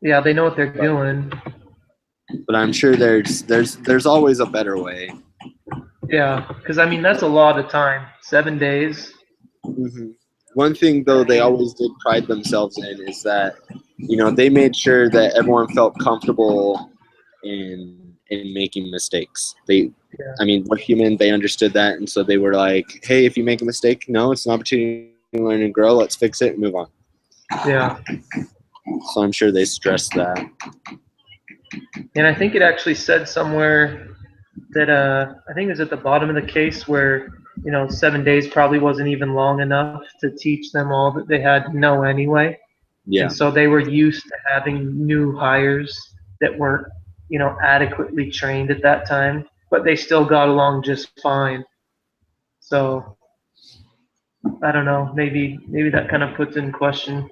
Yeah, they know what they're doing. But I'm sure there's always a better way. Yeah, because I mean that's a lot of time. 7 days. Hmm. One thing though they always did pride themselves in is that they made sure that everyone felt comfortable in making mistakes. Yeah. I mean, we're human. They understood that, and so they were like, "Hey, if you make a mistake, no, it's an opportunity to learn and grow. Let's fix it and move on." Yeah. So I'm sure they stressed that. And I think it actually said somewhere that I think it was at the bottom of the case where 7 days probably wasn't even long enough to teach them all that they had to know anyway. And Yeah, so they were used to having new hires that weren't adequately trained at that time, but they still got along just fine. So I don't know, maybe that kind of puts in question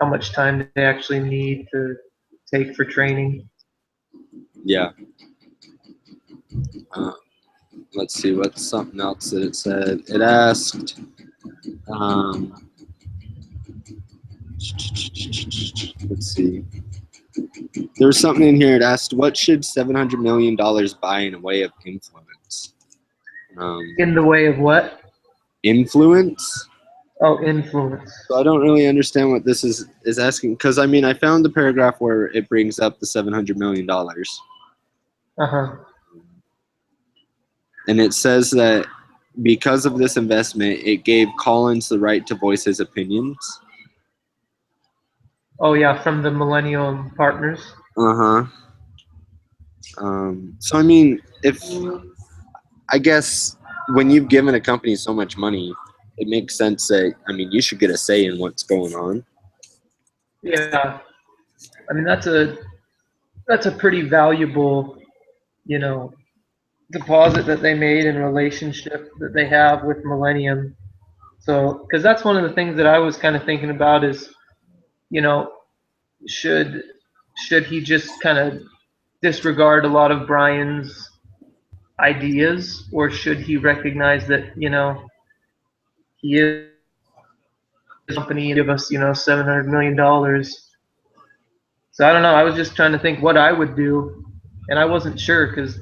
how much time they actually need to take for training. yeah. Uh, let's see what's something else that it said. It asked. Um, let's see. There was something in here. It asked, "What should $700 million buy in a way of influence?" In the way of what? Influence. Oh, influence. So I don't really understand what this is asking, because I mean I found the paragraph where it brings up the $700 million, Uh-huh. and it says that because of this investment, it gave Collins the right to voice his opinions. Oh yeah, from the Millennium Partners. Uh huh. So I mean, if I guess when you've given a company so much money, it makes sense that you should get a say in what's going on. Yeah. I mean that's a pretty valuable, you know, deposit that they made and relationship that they have with Millennium. So, because that's one of the things that I was kind of thinking about is, you know, should should he just kind of disregard a lot of Brian's ideas, or should he recognize that he is a company and give us $700 million? So I don't know. I was just trying to think what I would do, and I wasn't sure because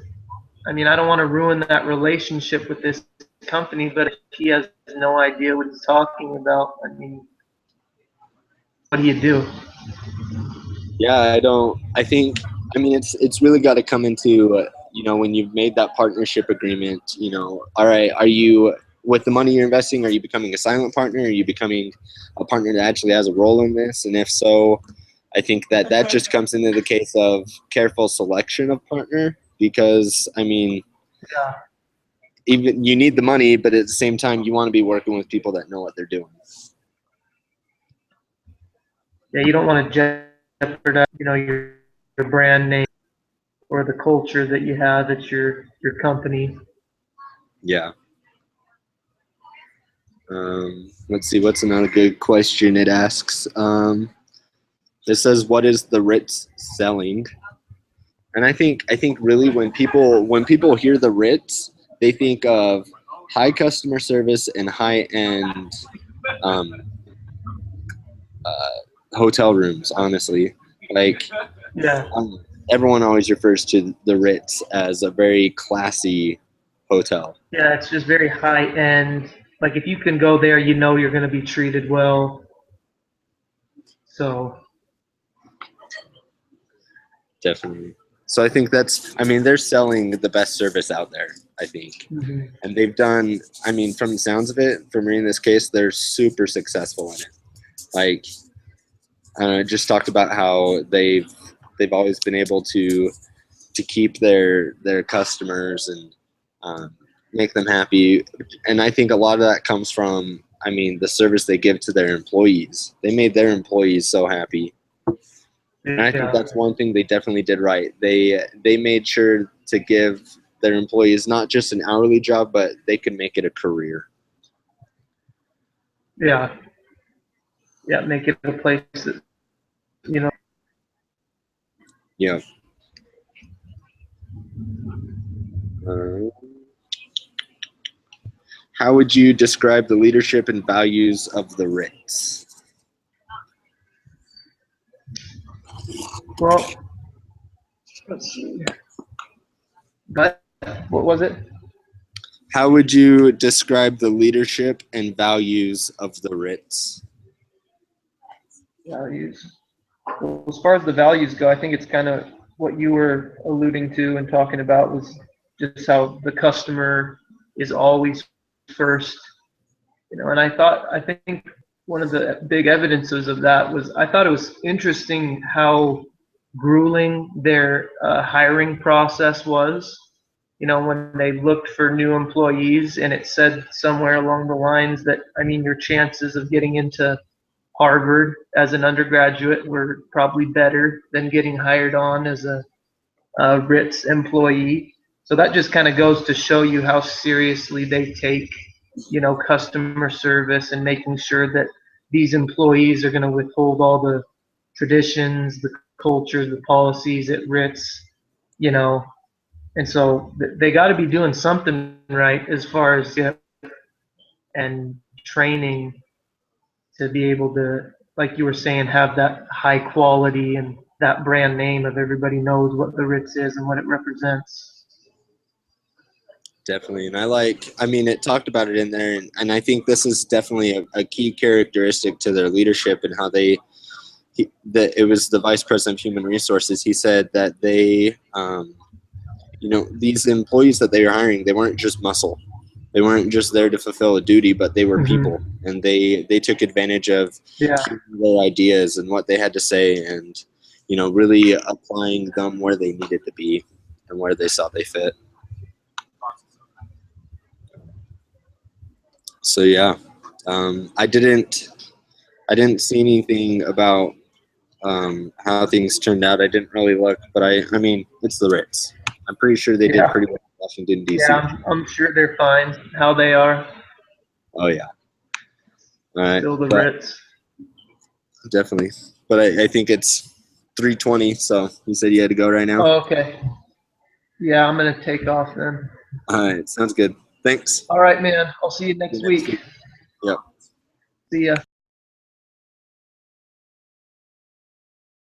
I mean I don't want to ruin that relationship with this company, but if he has no idea what he's talking about, I mean, what do you do? Yeah, I don't. I think. It's really got to come into when you've made that partnership agreement. All right, are you with the money you're investing? Are you becoming a silent partner? Are you becoming a partner that actually has a role in this? And if so, I think that just comes into the case of careful selection of partner, because Yeah, even you need the money, but at the same time you want to be working with people that know what they're doing. yeah. You don't want to jeopardize your brand name or the culture that you have at your company. Yeah. Let's see, what's another good question it asks. It says, "What is the Ritz selling?" And I think really when people hear the Ritz, they think of high customer service and high end um, hotel rooms. Honestly, like Yeah, um, everyone always refers to the Ritz as a very classy hotel. yeah. It's just very high end. Like if you can go there, you're going to be treated well. So Definitely. So I think they're selling the best service out there, I think. mhm. And they've done, from the sounds of it, from reading this case, they're super successful in it. Like, I just talked about how they've always been able to keep their customers and make them happy. And I think a lot of that comes from, the service they give to their employees. They made their employees so happy. And I think Yeah, that's one thing they definitely did right. They made sure to give their employees not just an hourly job, but they could make it a career. yeah, yeah. Make it a place that Yeah. Uh, how would you describe the leadership and values of the Ritz? Well, let's see. But what was it? How would you describe the leadership and values of the Ritz? Values. Well, as far as the values go, I think it's kind of what you were alluding to and talking about was just how the customer is always first. And I think one of the big evidences of that was I thought it was interesting how grueling their hiring process was. When they looked for new employees, and it said somewhere along the lines that, I mean, your chances of getting into Harvard as an undergraduate were probably better than getting hired on as a Ritz employee. So that just kind of goes to show you how seriously they take, customer service and making sure that these employees are going to withhold all the traditions, the culture, the policies at Ritz, you know, and so they got to be doing something right as far as and training to be able to, like you were saying, have that high quality and that brand name of everybody knows what the Ritz is and what it represents. Definitely. And I mean, it talked about it in there, and I think this is definitely a key characteristic to their leadership and how that it was the vice president of human resources. He said that they, these employees that they were hiring, they weren't just muscle. They weren't just there to fulfill a duty, but they were people, and they took advantage of Yeah. their ideas and what they had to say, and really applying them where they needed to be and where they saw they fit. So yeah, I didn't see anything about how things turned out. I didn't really look, but I mean, it's the Ritz. I'm pretty sure they did Yeah. pretty well in Washington D.C. Yeah, I'm sure they're fine how they are. Oh yeah. All right, Still the but Ritz. definitely. But I think it's 3:20. So you said you had to go right now. Oh, okay. Yeah, I'm gonna take off then. All right, sounds good. Thanks. All right, man. I'll see you next week. Yep. See ya.